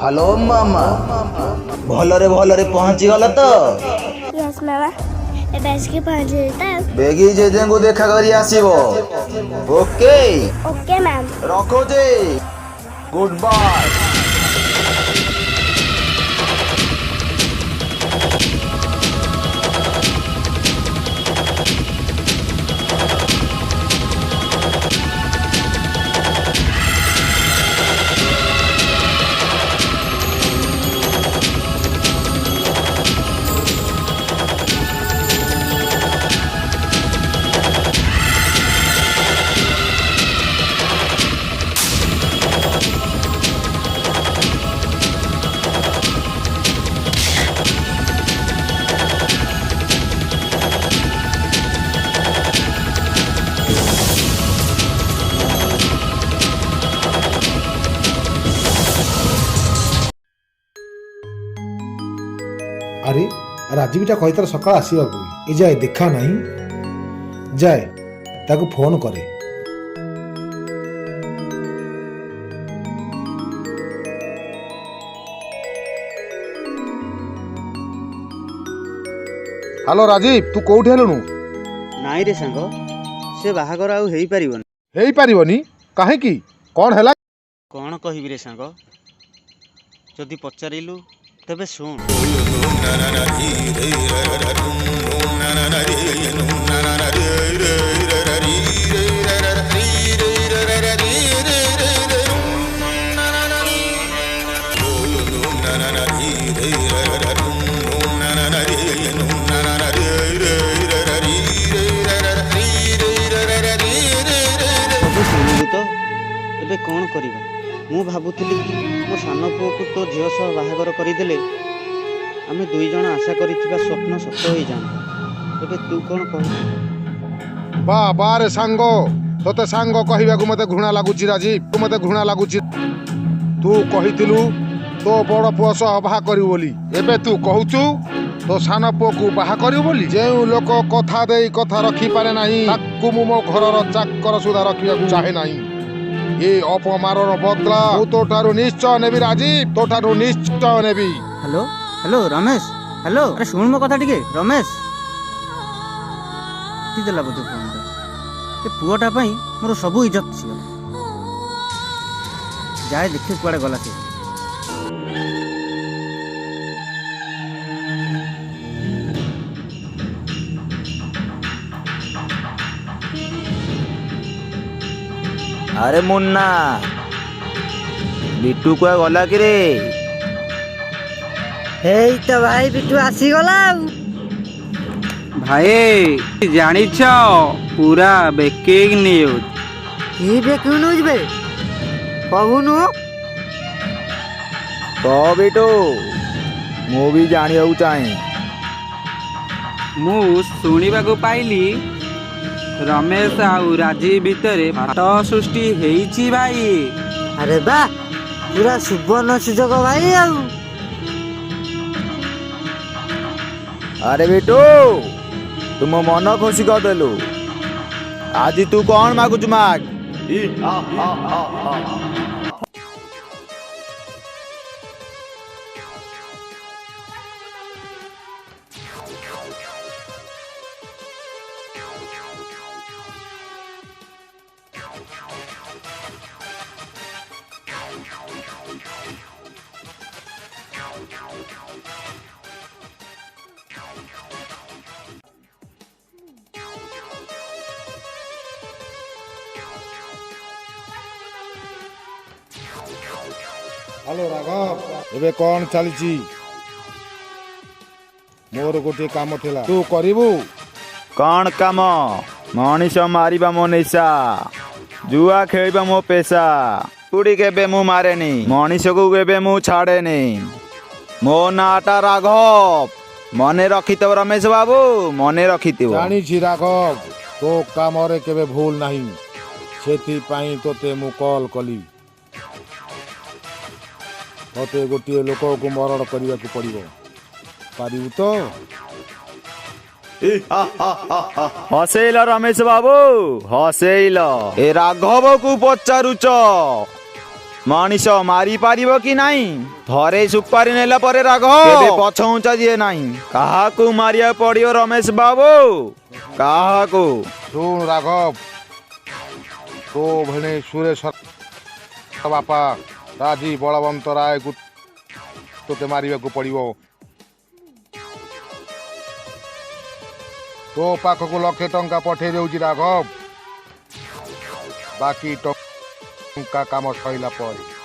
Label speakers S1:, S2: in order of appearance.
S1: Hello मामा भलरे भलरे पहुंची गल तो
S2: यस मामा ए बैस के पहुंच जेता
S1: बेगी जेजे को देखा करी आसीबो ओके
S2: ओके मैम
S1: रखो जे गुड बाय।
S3: अरे राजीवटा कही सकाल आसवा ए जाए देखा नहीं जाए ताको फोन करे। हेलो राजीव तू कोठी हेलुनु?
S4: नाई रे सांग से बाहागर आउ हेई परिबन
S3: हेई परिबनी काहे की कोन हैला?
S4: कोन कहिबि रे सांग जदि पचारिलु तबे सुन। शुणिलु तो एबे कौन करिबा? मु भाबुथिली मो सान पुओ को तो झियो सह बाहागर करिदेले आमे दुई जण आशा करिथिबा स्वप्न सत्य होई जान। एबे तू कोन कहू?
S3: बा बारे सांगो तोते सांग कहवा को मते घृणा लागुची राजीव तू मते घृणा लागुची। तू कहिथिलु तो बड़ पुओ सह बाहा करिउ बोली एबे तू कहूचु तो सान पुओ को बाहा करिउ बोली। जेउ लोक कथा देई कथा रखी पारे नाही ताकू मु मो घरर चाकर सुधा रखिया को चाहे नाही। ये अपमानर बदला मु तोठारु निश्चय नेबी राजीव तोठारु निश्चय नेबी।
S4: हेलो हेलो रमेश हेलो अरे सुन मो कथा टिके रमेश ती देला बते फोन ए पुओटा पई मोर सब इज्जत छियो जाय देखि कुआडे गला से।
S1: अरे मुन्ना बिट्टू को गला कि रे?
S5: हेई तो भाई बिट्टू आसी गला।
S6: भाई जानिछ पूरा ब्रेकिंग न्यूज।
S5: ई ब्रेकिंग न्यूज बे कहूनु
S1: तो बिट्टू मु भी जानिବାକୁ चाहे।
S6: मु शुणिबाकू पाइली रमेश आउ राजीव भितर फाट सृष्टि हेइछि भाई।
S5: अरे बा पूरा सुवर्ण सुजोग भाई आउ।
S1: अरे बिट्टू तुम मन खुशी कर देलु आज तू कौन मागुच माग।
S3: हेलो राघव एबे कौन चलीची? मोर गोटे काम थिला तू करिबू।
S1: कौन काम? मनीष मारिबा मो निशा जुआ खेलिबा मो पेशा। कुड़ी केबे मु मारेनी मनीष को केबे मु छाड़ेनी। मो नाटा राघव मने रखितो रमेश बाबू मने रखितो।
S3: जानी छी राघव तो काम रे केबे भूल नाही सेति पाई तोते मु कॉल कली। मते गोटे लोक को मरण करने को पड़ो पारिबु तो?
S1: हसेल रमेश बाबू हसेल ए राघव को पचारुच ମଣିଷ ମାରି ପାରିବ କି ନାହିଁ? ଥରେ ସୁପାରି ନେଲା ପରେ ରାଘବ କେବେ ପଛଘୁଞ୍ଚା ଦିଏ ନାହିଁ। କାହାକୁ ମାରିବାକୁ ପଡ଼ିବ ରମେଶ ବାବୁ? କାହାକୁ?
S3: ଶୁଣ ରାଘବ, ତୋ ଭେଣୀ ସୁରେଶ ବାପା ରାଜୀ ବଳବନ୍ତ ରାୟକୁ ତୋତେ ମାରିବାକୁ ପଡ଼ିବ। ତୋ ପାଖକୁ 1,00,000 ଟଙ୍କା ପଠେଇ ଦେଉଛି ରାଘବ, ବାକି ଟଙ୍କା କାମ ସରିଲା ପରେ।